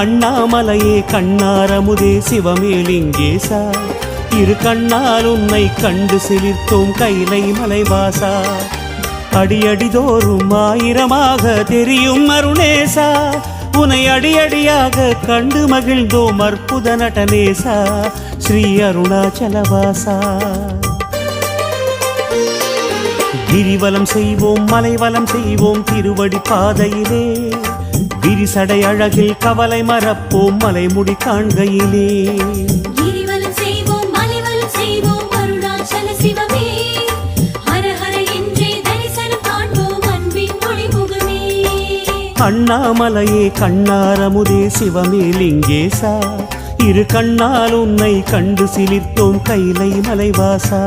அண்ணாமலையே கண்ணாரமுதே சிவமேலிங்கேசா இரு கண்ணால் உன்னை கண்டு சிலிர்த்தோம் கைலை மலைவாசா அடியடிதோறும் ஆயிரமாக தெரியும் அருணேசா உனை அடியடியாக கண்டு மகிழ்ந்தோம் அற்புத நடனேசா ஸ்ரீ அருணாச்சலவாசா கிரிவலம் செய்வோம் மலைவலம் செய்வோம் திருவடி பாதையிலே விரிசடை அழகில் கவலை மறப்போம் மலைமுடி காண்கையிலே கிரிவலம் செய்வோம் மலைவலம் செய்வோம் அருணாச்சல சிவமே ஹர ஹர என்றே தரிசனம் காண்போம் அன்பின் ஒளிமுகமே அண்ணாமலையே கண்ணாரமுதே சிவமேலிங்கேசா இரு கண்ணால் உன்னை கண்டு சிலிர்த்தோம் கைலை மலைவாசா